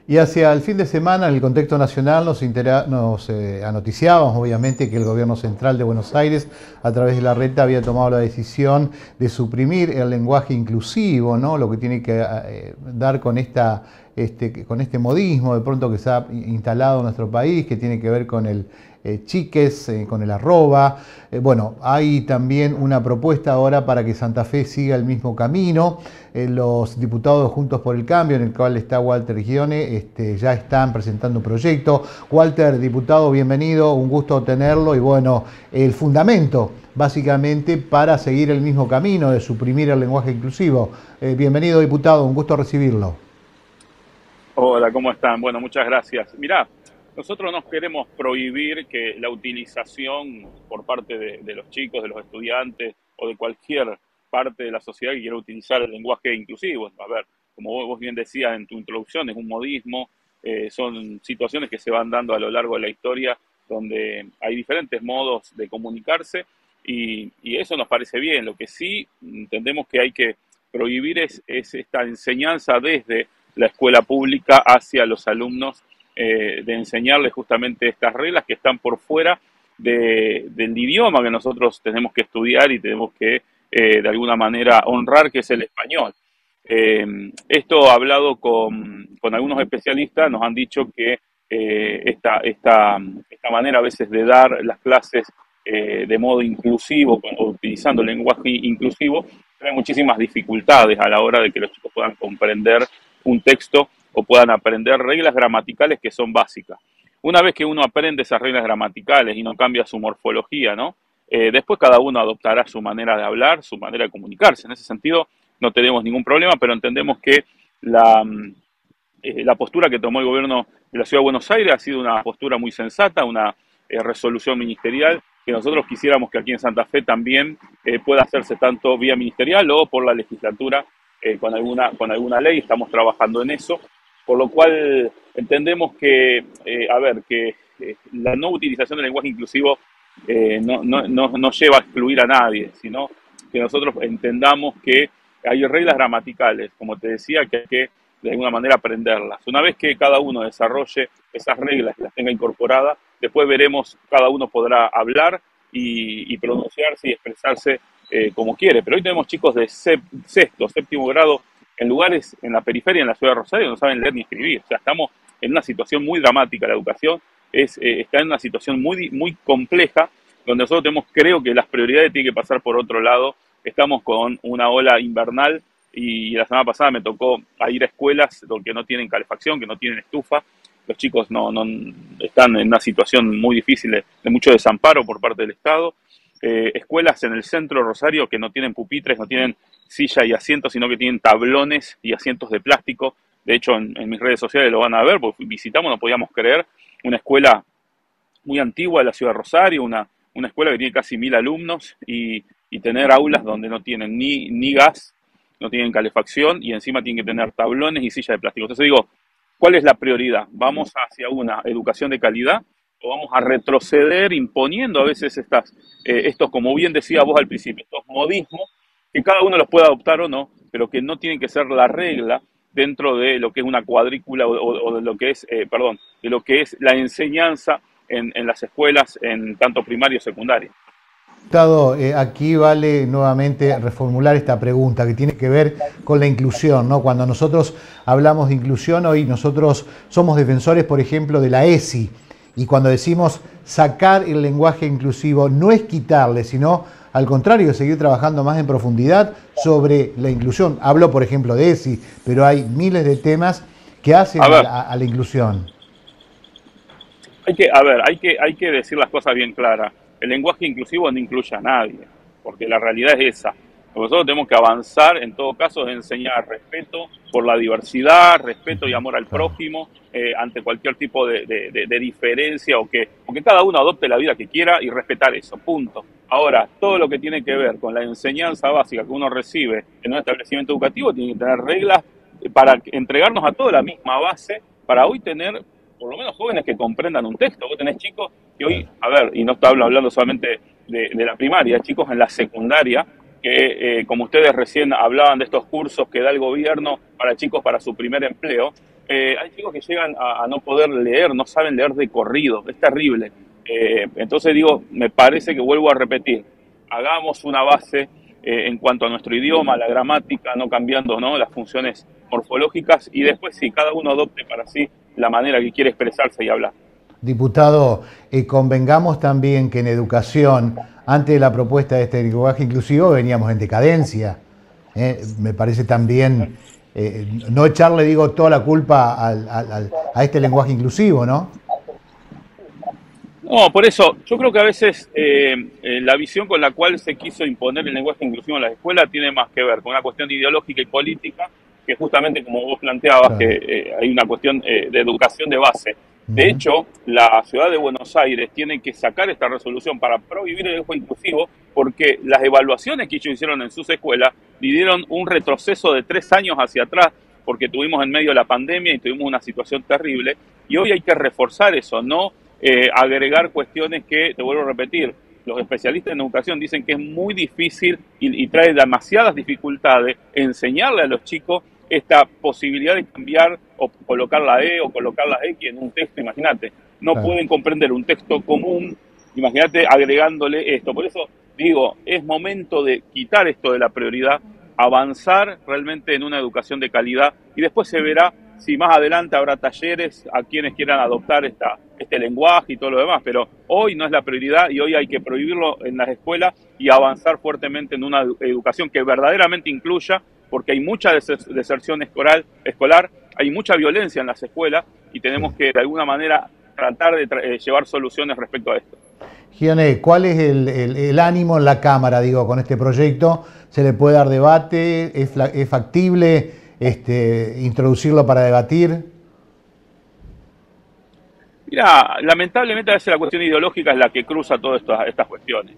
Y hacia el fin de semana, en el contexto nacional, nos anoticiábamos, obviamente, que el gobierno central de Buenos Aires, a través de la reta, había tomado la decisión de suprimir el lenguaje inclusivo, ¿no? Lo que tiene que dar con con este modismo de pronto que se ha instalado en nuestro país, que tiene que ver con el chiques, con el arroba. Bueno, hay también una propuesta ahora para que Santa Fe siga el mismo camino. Los diputados de Juntos por el Cambio, en el cual está Walter Gione, ya están presentando un proyecto. Walter, diputado, bienvenido, un gusto tenerlo. Y bueno, el fundamento, básicamente, para seguir el mismo camino de suprimir el lenguaje inclusivo. Bienvenido, diputado, un gusto recibirlo. Hola, ¿cómo están? Bueno, muchas gracias. Mirá, nosotros no queremos prohibir que la utilización por parte de los chicos, de los estudiantes o de cualquier parte de la sociedad que quiera utilizar el lenguaje inclusivo. A ver, como vos bien decías en tu introducción, es un modismo, son situaciones que se van dando a lo largo de la historia donde hay diferentes modos de comunicarse y eso nos parece bien. Lo que sí entendemos que hay que prohibir es esta enseñanza desde la escuela pública hacia los alumnos, de enseñarles justamente estas reglas que están por fuera del idioma que nosotros tenemos que estudiar y tenemos que de alguna manera honrar, que es el español. Esto hablado con algunos especialistas, nos han dicho que esta manera a veces de dar las clases de modo inclusivo o utilizando el lenguaje inclusivo trae muchísimas dificultades a la hora de que los chicos puedan comprender un texto o puedan aprender reglas gramaticales que son básicas. Una vez que uno aprende esas reglas gramaticales y no cambia su morfología, ¿no? Después cada uno adoptará su manera de hablar, su manera de comunicarse. En ese sentido no tenemos ningún problema, pero entendemos que la postura que tomó el gobierno de la Ciudad de Buenos Aires ha sido una postura muy sensata, una resolución ministerial que nosotros quisiéramos que aquí en Santa Fe también pueda hacerse tanto vía ministerial o por la legislatura con alguna ley. Estamos trabajando en eso, por lo cual entendemos que, la no utilización del lenguaje inclusivo no lleva a excluir a nadie, sino que nosotros entendamos que hay reglas gramaticales, como te decía, que hay que de alguna manera aprenderlas. Una vez que cada uno desarrolle esas reglas y las tenga incorporadas, después veremos, cada uno podrá hablar y pronunciarse y expresarse como quiere. Pero hoy tenemos chicos de sexto, séptimo grado en lugares en la periferia, en la ciudad de Rosario, que no saben leer ni escribir. O sea, estamos en una situación muy dramática. La educación está en una situación muy compleja, donde nosotros tenemos, creo que las prioridades tienen que pasar por otro lado. Estamos con una ola invernal y la semana pasada me tocó ir a escuelas donde no tienen calefacción, que no tienen estufa. Los chicos no están en una situación muy difícil de mucho desamparo por parte del Estado. Escuelas en el centro de Rosario que no tienen pupitres, no tienen silla y asientos, sino que tienen tablones y asientos de plástico. De hecho, en mis redes sociales lo van a ver, porque visitamos, no podíamos creer, una escuela muy antigua de la ciudad de Rosario, una escuela que tiene casi 1000 alumnos y tener aulas donde no tienen ni gas, no tienen calefacción y encima tienen que tener tablones y sillas de plástico. Entonces digo, ¿cuál es la prioridad? ¿Vamos hacia una educación de calidad o vamos a retroceder imponiendo a veces estos, como bien decía vos al principio, estos modismos que cada uno los puede adoptar o no, pero que no tienen que ser la regla dentro de lo que es una cuadrícula o de lo que es, de lo que es la enseñanza en las escuelas, en tanto primaria o secundaria? Diputado, aquí vale nuevamente reformular esta pregunta que tiene que ver con la inclusión, ¿no? Cuando nosotros hablamos de inclusión, hoy nosotros somos defensores, por ejemplo, de la ESI, y cuando decimos sacar el lenguaje inclusivo, no es quitarle, sino al contrario, seguir trabajando más en profundidad sobre la inclusión. Hablo, por ejemplo, de ESI, pero hay miles de temas que hacen a la inclusión. Hay que decir las cosas bien claras. El lenguaje inclusivo no incluye a nadie, porque la realidad es esa. Nosotros tenemos que avanzar, en todo caso, es enseñar respeto por la diversidad, respeto y amor al prójimo, ante cualquier tipo de diferencia, o que cada uno adopte la vida que quiera y respetar eso, punto. Ahora, todo lo que tiene que ver con la enseñanza básica que uno recibe en un establecimiento educativo tiene que tener reglas para entregarnos a toda la misma base, para hoy tener por lo menos jóvenes que comprendan un texto. Vos tenés chicos que hoy, y no estoy hablando solamente de la primaria, chicos en la secundaria, que como ustedes recién hablaban de estos cursos que da el gobierno para chicos para su primer empleo, hay chicos que llegan a no poder leer, no saben leer de corrido, es terrible. Entonces digo, me parece que vuelvo a repetir, hagamos una base en cuanto a nuestro idioma, la gramática, no cambiando, ¿no?, las funciones morfológicas, y después sí, cada uno adopte para sí la manera que quiere expresarse y hablar. Diputado, convengamos también que en educación, antes de la propuesta de este lenguaje inclusivo, veníamos en decadencia. Me parece también no echarle, digo, toda la culpa a este lenguaje inclusivo, ¿no? No, por eso, yo creo que a veces la visión con la cual se quiso imponer el lenguaje inclusivo en las escuelas tiene más que ver con una cuestión ideológica y política, que justamente como vos planteabas, Claro. que hay una cuestión de educación de base. De Ujú. hecho, la ciudad de Buenos Aires tiene que sacar esta resolución para prohibir el lenguaje inclusivo, porque las evaluaciones que ellos hicieron en sus escuelas le dieron un retroceso de 3 años hacia atrás, porque tuvimos en medio de la pandemia y tuvimos una situación terrible, y hoy hay que reforzar eso, no agregar cuestiones que, te vuelvo a repetir, los especialistas en educación dicen que es muy difícil y trae demasiadas dificultades enseñarle a los chicos esta posibilidad de cambiar o colocar la E o colocar la X en un texto. Imagínate, no Claro. pueden comprender un texto común, imagínate agregándole esto. Por eso digo, es momento de quitar esto de la prioridad, avanzar realmente en una educación de calidad, y después se verá si más adelante habrá talleres a quienes quieran adoptar este lenguaje y todo lo demás, pero hoy no es la prioridad, y hoy hay que prohibirlo en las escuelas y avanzar fuertemente en una educación que verdaderamente incluya, porque hay mucha deserción escolar, hay mucha violencia en las escuelas, y Sí. tenemos que de alguna manera tratar de llevar soluciones respecto a esto. Gione, ¿cuál es el ánimo en la Cámara, digo, con este proyecto? ¿Se le puede dar debate? ¿Es factible introducirlo para debatir? Mira, lamentablemente a veces la cuestión ideológica es la que cruza todas estas cuestiones.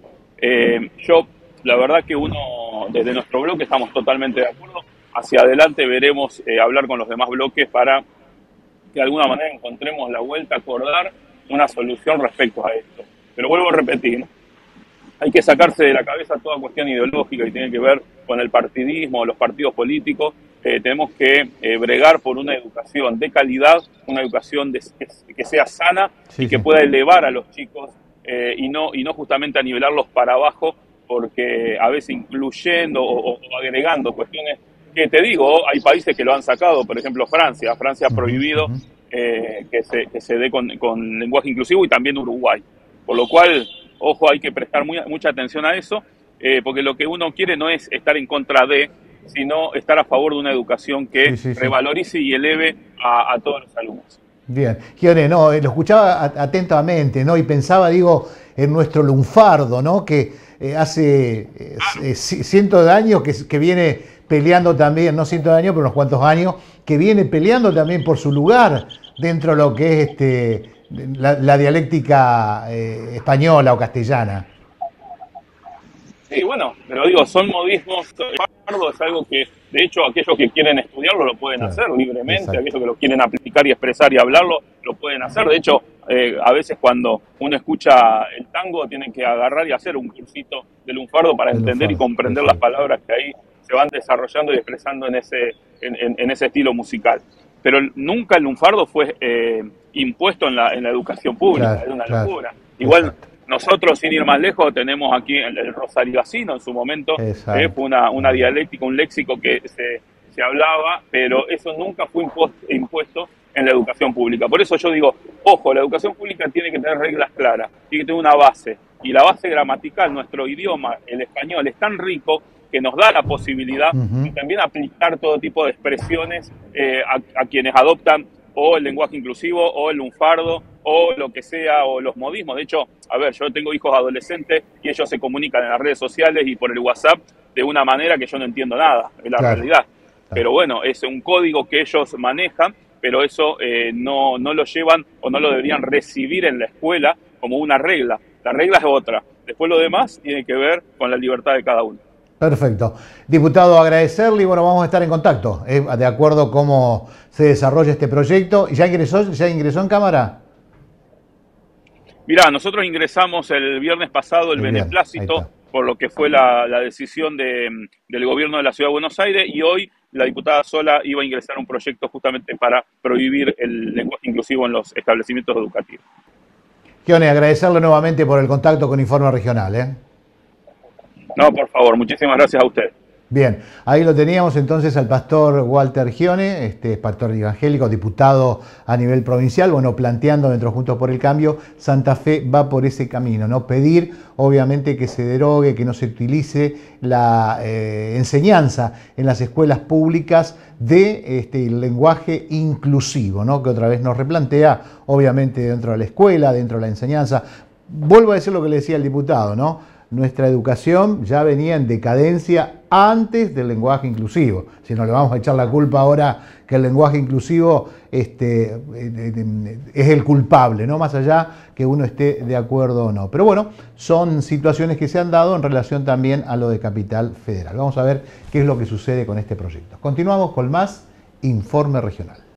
Yo, la verdad que uno, desde nuestro bloque, estamos totalmente de acuerdo. Hacia adelante veremos hablar con los demás bloques para que de alguna manera encontremos la vuelta, acordar una solución respecto a esto. Pero vuelvo a repetir, hay que sacarse de la cabeza toda cuestión ideológica que tiene que ver con el partidismo, los partidos políticos. Tenemos que bregar por una educación de calidad, una educación que sea sana y Sí, que sí. pueda elevar a los chicos, y no justamente a nivelarlos para abajo, porque a veces incluyendo o agregando cuestiones que, te digo, hay países que lo han sacado. Por ejemplo, Francia ha Ujú, prohibido ujú. que se dé con lenguaje inclusivo, y también Uruguay. Por lo cual, ojo, hay que prestar mucha atención a eso, porque lo que uno quiere no es estar en contra de, sino estar a favor de una educación que Sí, sí, sí. revalorice y eleve a todos los alumnos. Bien. Gione, no, lo escuchaba atentamente, ¿no? Y pensaba, digo, en nuestro lunfardo, ¿no? Que hace cientos de años que viene peleando también, no cientos de años, pero unos cuantos años, que viene peleando también por su lugar dentro de lo que es la dialéctica española o castellana. Sí, bueno, pero digo, son modismos. El fardo es algo que, de hecho, aquellos que quieren estudiarlo lo pueden Claro, hacer libremente, exacto. aquellos que lo quieren aplicar y expresar y hablarlo, lo pueden hacer. De hecho, a veces cuando uno escucha el tango, tienen que agarrar y hacer un cursito de lunfardo para De entender y lunfardo, comprender las exacto. palabras que ahí se van desarrollando y expresando en ese estilo musical. Pero nunca el lunfardo fue impuesto en la educación pública, Claro, era una claro, locura. Igual exacto. nosotros, sin ir más lejos, tenemos aquí el rosarigacino. En su momento Exacto. fue una dialéctica, un léxico que se hablaba, pero eso nunca fue impuesto en la educación pública. Por eso yo digo, ojo, la educación pública tiene que tener reglas claras, tiene que tener una base, y la base gramatical, nuestro idioma, el español, es tan rico que nos da la posibilidad de Ujú. también aplicar todo tipo de expresiones a quienes adoptan o el lenguaje inclusivo, o el lunfardo, o lo que sea, o los modismos. De hecho, a ver, yo tengo hijos adolescentes y ellos se comunican en las redes sociales y por el WhatsApp de una manera que yo no entiendo nada, es la Claro, realidad. claro. Pero bueno, es un código que ellos manejan, pero eso no lo llevan o no lo deberían recibir en la escuela como una regla. La regla es otra. Después lo demás tiene que ver con la libertad de cada uno. Perfecto. Diputado, agradecerle y bueno, vamos a estar en contacto, de acuerdo a cómo se desarrolla este proyecto. ¿Ya ingresó en Cámara? Mirá, nosotros ingresamos el viernes pasado el El viernes, ahí beneplácito está. por lo que fue la decisión del gobierno de la Ciudad de Buenos Aires, y hoy la diputada Sola iba a ingresar un proyecto justamente para prohibir el lenguaje inclusivo en los establecimientos educativos. Gione, agradecerle nuevamente por el contacto con Informe Regional. No, por favor, muchísimas gracias a usted. Bien, ahí lo teníamos entonces al pastor Walter Gione, pastor evangélico, diputado a nivel provincial, bueno, planteando dentro de Juntos por el Cambio, Santa Fe va por ese camino, ¿no? Pedir, obviamente, que se derogue, que no se utilice la enseñanza en las escuelas públicas de lenguaje inclusivo, ¿no? Que otra vez nos replantea, obviamente, dentro de la escuela, dentro de la enseñanza. Vuelvo a decir lo que le decía el diputado, ¿no? Nuestra educación ya venía en decadencia antes del lenguaje inclusivo. Si no le vamos a echar la culpa ahora que el lenguaje inclusivo es el culpable, ¿no? Más allá que uno esté de acuerdo o no. Pero bueno, son situaciones que se han dado en relación también a lo de Capital Federal. Vamos a ver qué es lo que sucede con este proyecto. Continuamos con más Informe Regional.